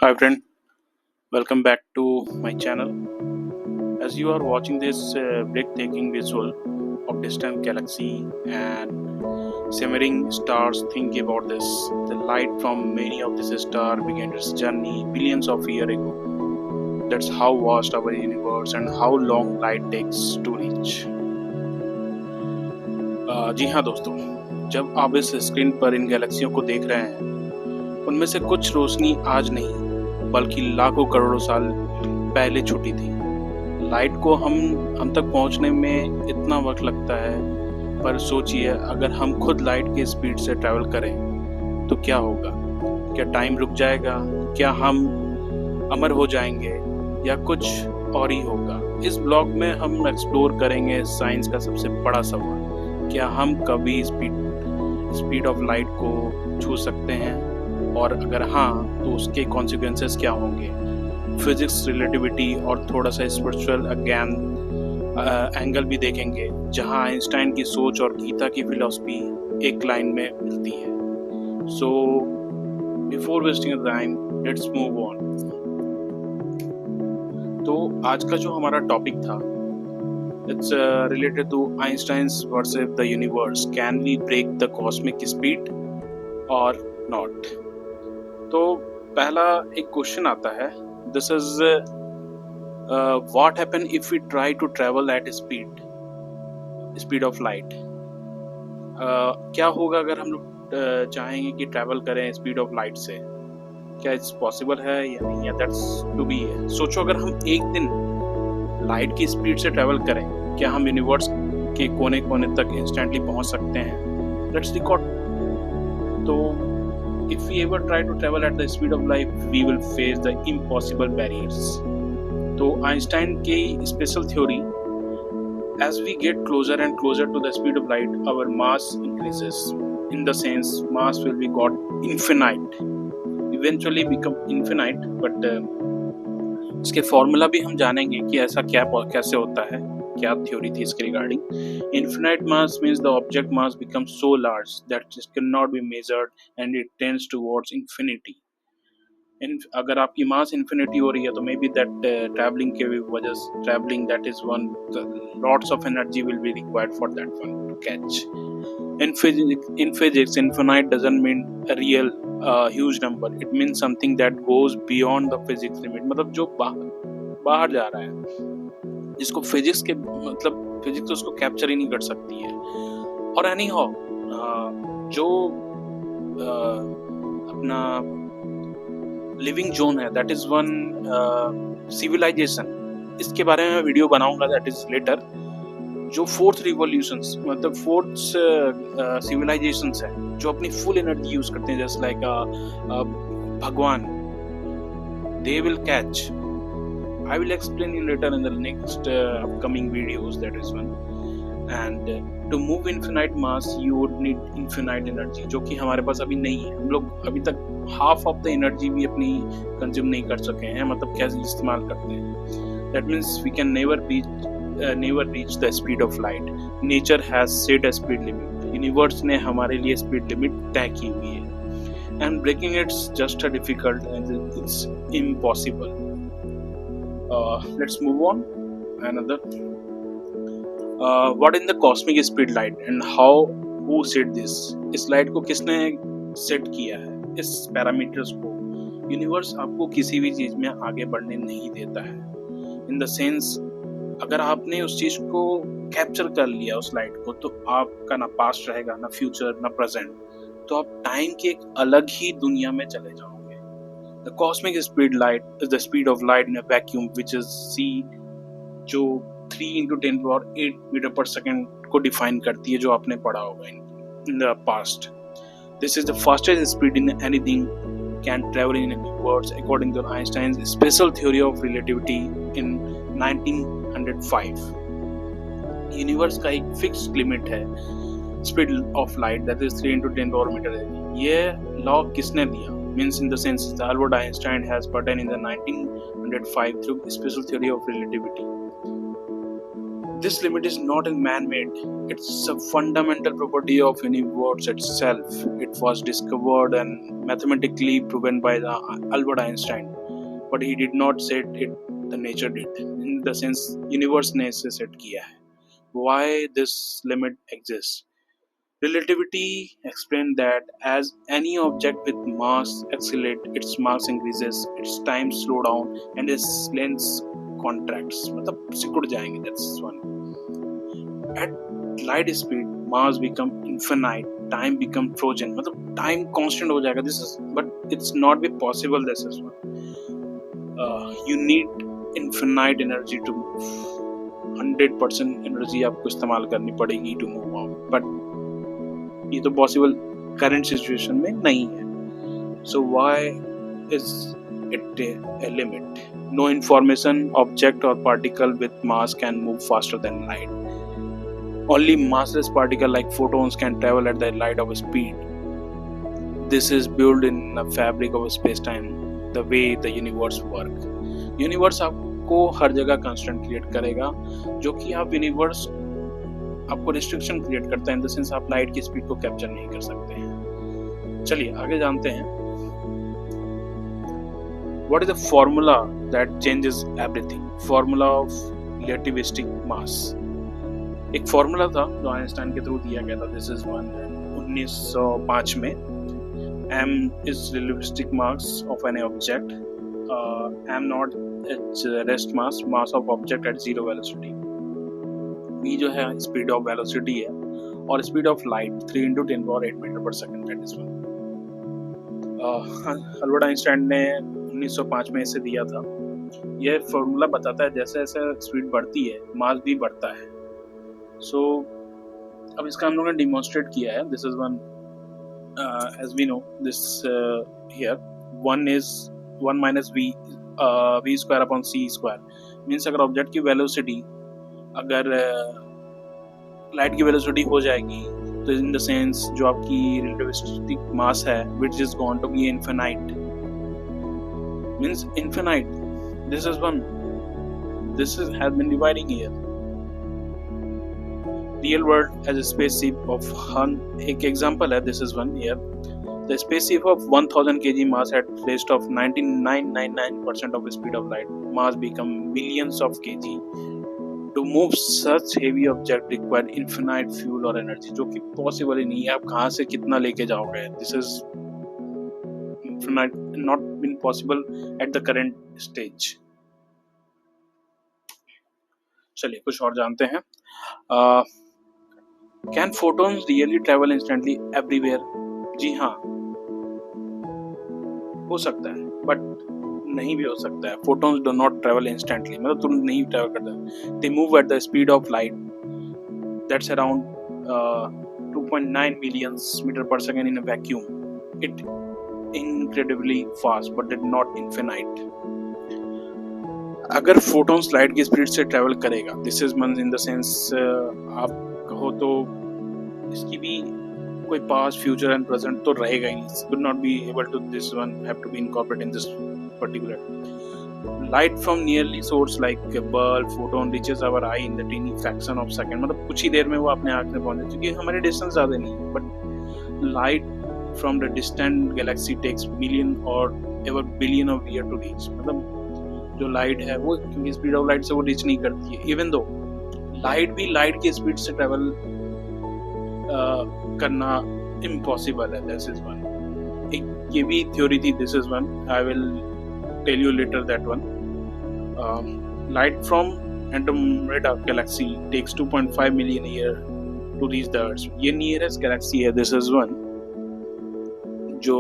Hi friend, welcome back to my channel. As you are watching this breathtaking visual of distant galaxy and shimmering stars, think about this. The light from many of these stars began its journey billions of years ago. That's how vast our universe and how long light takes to reach. जी हाँ दोस्तों, जब आप इस screen पर इन गैलेक्सियों को देख रहे हैं, उनमें से कुछ रोशनी आज नहीं, बल्कि लाखों करोड़ों साल पहले छूटी थी। लाइट को हम तक पहुंचने में इतना वक्त लगता है, पर सोचिए अगर हम खुद लाइट की स्पीड से ट्रैवल करें तो क्या होगा? क्या टाइम रुक जाएगा? क्या हम अमर हो जाएंगे या कुछ और ही होगा? इस ब्लॉग में हम एक्सप्लोर करेंगे साइंस का सबसे बड़ा सवाल, क्या हम कभी स्पीड ऑफ लाइट को छू सकते हैं, और अगर हाँ तो उसके कॉन्सिक्वेंसेस क्या होंगे? फिजिक्स, रिलेटिविटी और थोड़ा सा स्पिरिचुअल ज्ञान एंगल भी देखेंगे, जहां आइंस्टाइन की सोच और गीता की फिलॉसफी एक लाइन में मिलती है। So before wasting time, let's move on. तो आज का जो हमारा टॉपिक था, it's related to Einstein's versus the universe, can we break the cosmic speed और नॉट। तो पहला एक क्वेश्चन आता है, this is what happen if we try to travel at speed of light? क्या होगा अगर हम लोग चाहेंगे कि ट्रैवल करें स्पीड ऑफ लाइट से? क्या इट्स पॉसिबल है या नहीं? या दैट्स टू बी है? सोचो अगर हम एक दिन लाइट की स्पीड से ट्रैवल करें, क्या हम यूनिवर्स के कोने कोने तक इंस्टेंटली पहुंच सकते हैं? Let's record. तो if we ever try to travel at the speed of light, we will face the impossible barriers. तो आइंस्टाइन की special theory, as we get closer and closer to the speed of light, our mass increases. In the sense, mass will be got infinite, eventually become infinite. But इसके formula भी हम जानेंगे कि ऐसा कैसे होता है, क्या थ्योरी थी इसके regarding. Infinite mass means the object mass becomes so large that it can not be measured and it tends towards infinity. अगर आपकी मास इन्फिनिटी हो रही है तो मे बी दैट ट्रैवलिंग के वजह से, travelling that is one, lots of energy will be required for that one two catch. In physics, infinite doesn't mean a real huge number. It means something that goes beyond the physics limit. मतलब जो बाहर जा रहा है, जिसको physics के मतलब physics उसको कैप्चर ही नहीं कर सकती है। और एनी हाउ, जो अपना लिविंग जोन है, दैट इज वन सिविलाइजेशन। इसके बारे में वीडियो बनाऊंगा, दैट इज लेटर। जो फोर्थ रिवॉल्यूशंस मतलब फोर्थ सिविलाइजेशंस है, जो अपनी फुल एनर्जी यूज करते हैं, जस्ट लाइक भगवान, they will catch. I will explain you later in the next upcoming videos, that is one. And to move infinite mass you would need infinite energy, जो कि हमारे पास अभी नहीं है। हम लोग अभी तक half of the energy भी अपनी कंज्यूम नहीं कर सके हैं, मतलब कैसे इस्तेमाल करते हैं। That means we can never reach the speed of light. Nature has set a speed limit. Universe ने हमारे लिए speed limit तय की हुई है, and breaking it's just a difficult and it's impossible. Let's move on. Another, what in the cosmic speed light and who set this? इस light को किसने सेट किया है, इस पैरामीटर्स को? यूनिवर्स आपको किसी भी चीज में आगे बढ़ने नहीं देता है। इन द सेंस, अगर आपने उस चीज को कैप्चर कर लिया, उस लाइट को, तो आपका ना पास्ट रहेगा, ना फ्यूचर, ना प्रेजेंट। तो आप टाइम की एक अलग ही दुनिया में चले जाओगे। The cosmic speed light is the speed of light in a vacuum, which is c, जो 3 into 10 power 8 मीटर पर सेकेंड को डिफाइन करती है, जो आपने पढ़ा होगा in the past. This is the fastest speed in anything can travel in universe, according to Einstein's special theory of relativity in 1905. Universe का एक फिक्स्ड लिमिट है speed of light, that is 3 into 10 power metre. ये law किसने दिया? Means in the sense, Albert Einstein has patterned in the 1905 through special theory of relativity. This limit is not man-made. It's a fundamental property of universe itself. It was discovered and mathematically proven by the Albert Einstein, but he did not set it. The nature did. In the sense, universe ने इसे set किया है. Why this limit exists? Relativity explained that as any object with mass accelerates, its mass increases, its time slow down, and its length contracts. मतलब सिकुड़ जाएंगे. That's one. At light speed, mass become infinite, time become frozen. मतलब time constant हो जाएगा. This is, but it's not be possible. This is one. You need infinite energy to move. 100% energy आपको इस्तेमाल करनी पड़ेगी to move on. But ये तो possible current situation में नहीं है. So why is it a limit? No information, object or particle with mass can move faster than light. Only massless particles like photons can travel at the light of speed. This is built in the fabric of space-time, the way the universe works. Universe आपको हर जगह constant create करेगा, जो कि आप universe आपको restriction create करता है, in the sense आप light की speed को capture नहीं कर सकते हैं. चलिए आगे जानते हैं. What is the formula that changes everything? Formula of relativistic mass. एक फॉर्मूला था जो आइंस्टाइन के थ्रू दिया गया था. दिस इज वन 1905 में. m is relativistic mass of any object. m naught its rest mass of object at zero velocity. v जो है स्पीड ऑफ वेलोसिटी है, और स्पीड ऑफ लाइट 3 × 10⁸ मीटर पर second. That is one. Albert Einstein ने 1905 में इसे दिया था. यह फॉर्मूला बताता है जैसे जैसे स्पीड बढ़ती है, मास भी बढ़ता है. So, अब इसका हम लोगों ने demonstrate किया है. This is one, as we know, this here 1 is 1 minus v square upon c square. Means अगर ऑब्जेक्ट की velocity अगर लाइट की velocity हो जाएगी, तो in the sense जो आपकी relativistic mass है, which is going to be infinite, means infinite. This is one. This has been dividing here. Real world as a spaceship of एक example है. This is one here. The spaceship of 1000 kg mass at rate of 99.99% of the speed of light. Mass become millions of kg. To move such heavy object require infinite fuel or energy, जो कि possible ही नहीं है. आप कहाँ से कितना लेके जाओगे? This is infinite, not been possible at the current stage. चलिए कुछ और जानते हैं. Can photons really travel instantly everywhere? जी हाँ, हो सकता है, but नहीं भी हो सकता है. Photons do not travel instantly. मतलब तुरंत नहीं travel करते. They move at the speed of light. That's around 2.9 million meter per second in a vacuum. It incredibly fast, but it's not infinite. अगर photons light की speed से travel करेगा, this is means in the sense आप कहो तो इसकी भी कोई पास्ट फ्यूचर एंड प्रेजेंट तो रहेगा ही. could not be able to this one have to be incorporated in this particular. Light from nearly source like a bulb photon reaches our eye in the teeny fraction of second. मतलब कुछ ही देर में वो अपने आँख में पहुंचे, क्योंकि हमारी डिस्टेंस ज़्यादा नहीं है. But light from the distant galaxy takes million or ever billion of year to reach. मतलब जो लाइट है वो क्योंकि स्पीड ऑफ लाइट से वो रीच नहीं करती है. इवन दो लाइट भी लाइट की स्पीड से ट्रेवल करना इम्पॉसिबल है. This is one. एक ये भी थ्योरी थी. This is one. I will tell you later that one. Light from Andromeda galaxy takes 2.5 million year to reach the earth. ये नियरेस्ट गैलेक्सी है. दिस इज वन जो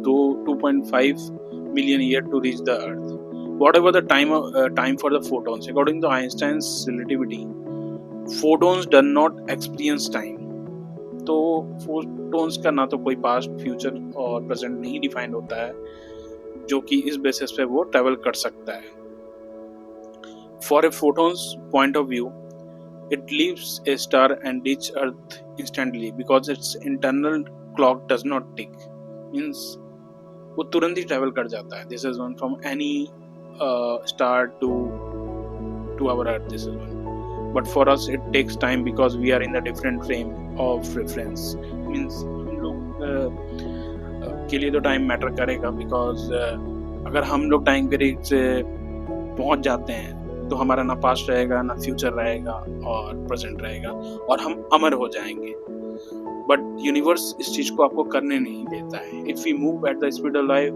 2.5 million year to reach the earth. Whatever the time for the photons, according to Einstein's relativity, photons do not experience time. तो photons का ना तो कोई past, future और present नहीं डिफाइन होता है, जो कि इस बेसिस पे वो ट्रेवल कर सकता है. For a photon's point of view, it leaves a star and reach Earth instantly because its internal clock does not tick. Means वो तुरंत ही ट्रैवल कर जाता है. This is one from any star to our earth. This is one. but for us it takes time because we are in a different frame of reference. Means हम लोग के लिए तो टाइम मैटर करेगा because अगर हम लोग time period से पहुंच जाते हैं तो हमारा ना पास्ट रहेगा ना फ्यूचर रहेगा और प्रेजेंट रहेगा और हम अमर हो जाएंगे. बट यूनिवर्स इस चीज को आपको करने नहीं देता है. If we move at the speed of light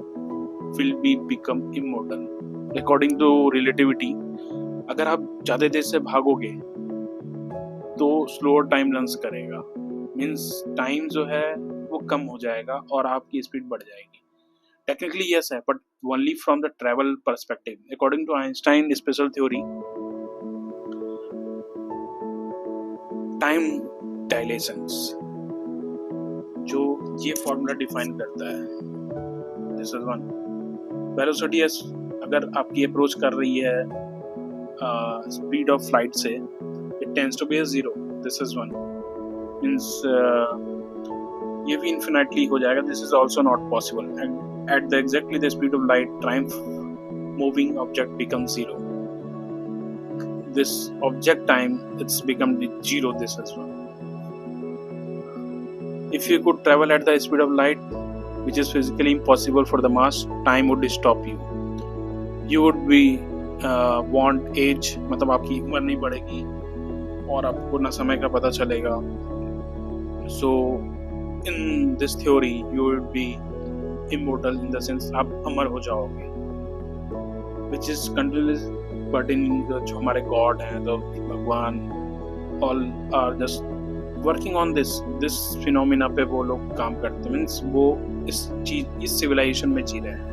will be become immortal. According to relativity, अगर आप ज्यादा देर से भागोगे तो स्लोअर टाइम रन्स करेगा. मीन्स टाइम जो है वो कम हो जाएगा और आपकी स्पीड बढ़ जाएगी. Technically yes है, but only from the travel perspective. According to Einstein special theory, time dilations जो ये फॉर्मूला डिफाइन करता है, this is one. Velocity is अगर आपकी अप्रोच कर रही है स्पीड ऑफ फ्लाइट से, it tends to be a zero. This is one. Means ये भी infinitely हो जाएगा. This is also not possible. And at exactly the speed of light, time moving object becomes zero. This object time, it's become zero. This as well. If you could travel at the speed of light, which is physically impossible for the mass, time would stop you. You would be want age, मतलब आपकी उम्र नहीं बढ़ेगी और आपको ना समय का पता चलेगा. So in this theory, you would be immortal in the sense आप अमर हो जाओगे, which is continuous. But in जो हमारे God हैं, तो भगवान, all are just working on this phenomena पे वो लोग काम करते हैं. मीन्स वो इस civilization में जी रहे हैं.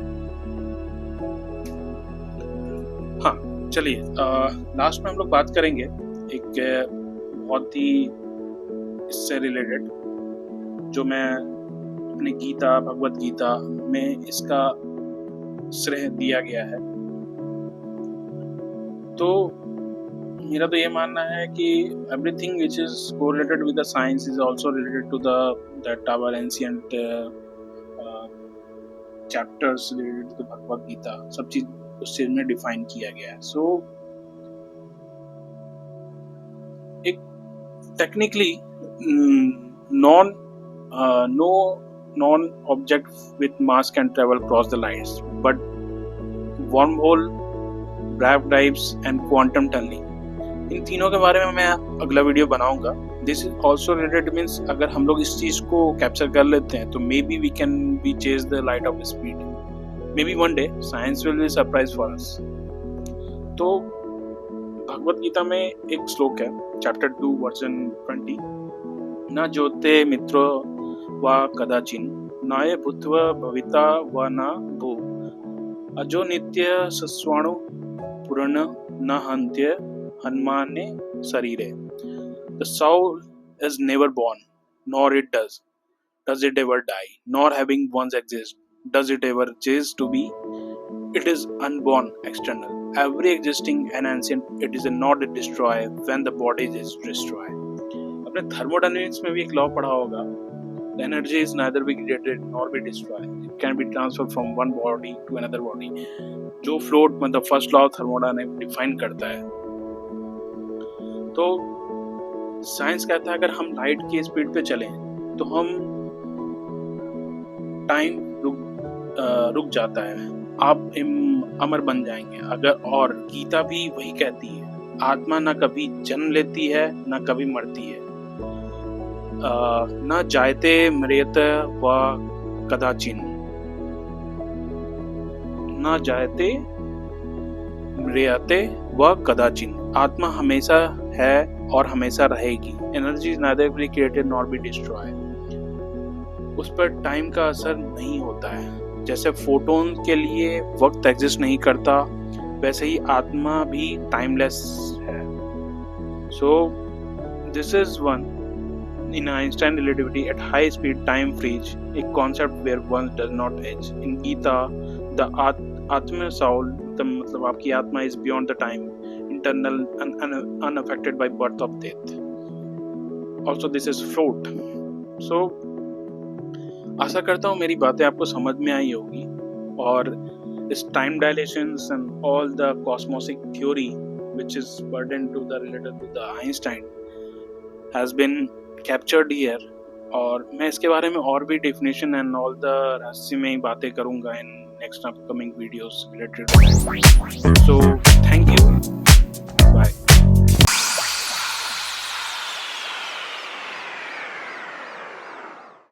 हाँ, चलिए लास्ट में हम लोग बात करेंगे एक बहुत ही इससे रिलेटेड, जो मैं अपने गीता, भगवत गीता में इसका श्रेय दिया गया है. तो मेरा तो ये मानना है कि everything which is correlated with the science is also related to that our ancient chapters related to Bhagavad Gita. सब चीज उस चीज में डिफाइन किया गया है. So एक technically no non-object with mass can travel across the lights, but wormhole, warp drives and quantum tunneling, इन तीनों के बारे में मैं अगला वीडियो बनाऊंगा. This is also related. Means अगर हम लोग इस चीज को कैप्चर कर लेते हैं तो maybe we can be chase the light of speed. Maybe one day science will be surprise for us. तो भगवत गीता में एक श्लोक है, चैप्टर 2 वर्जन 20, न ज्योते मित्रो वा कदाचिन नाय भूत्वा भविता वा न भू अजो नित्य सस्वाणु पुरण न हन्त्य हन्माने शरीरे. The soul is never born, nor it does it ever die, nor having once exist does it ever cease to be. It is unborn, external, every existing and ancient. It is not destroyed when the body is destroyed. अपने thermodynamics में भी एक law पढ़ा होगा. The energy is neither be created nor be destroyed. It can be transferred from one body to another body. जो float मतलब first law of thermodynamics define करता है. तो साइंस कहता है अगर हम लाइट की स्पीड पे चलें तो हम टाइम रुक जाता है, आप अमर बन जाएंगे. अगर और गीता भी वही कहती है, आत्मा ना कभी जन्म लेती है ना कभी मरती है. न जायते म्रियते व कदाचिन, न जायते म्रियते व कदाचिन. आत्मा हमेशा है और हमेशा रहेगी. Energy is neither be created nor be destroyed. उस पर टाइम का असर नहीं होता है. जैसे फोटोन के लिए वक्त एग्जिस्ट नहीं करता, वैसे ही आत्मा भी टाइमलेस है. So this is one. In Einstein relativity, at high speed time freeze, a concept where one does not age. In Gita, the Atma soul, the मतलब आपकी आत्मा is beyond the time, internal and unaffected by birth of death. Also, this is float. So, आशा करता हूँ मेरी बातें आपको समझ में आई होगी और इस time dilations and all the cosmic theory which is pertinent to the related to the Einstein has been captured here. और मैं इसके बारे में और भी definition and all the रहस्य में बातें करूँगा in next upcoming videos related to that. So thank you. Bye.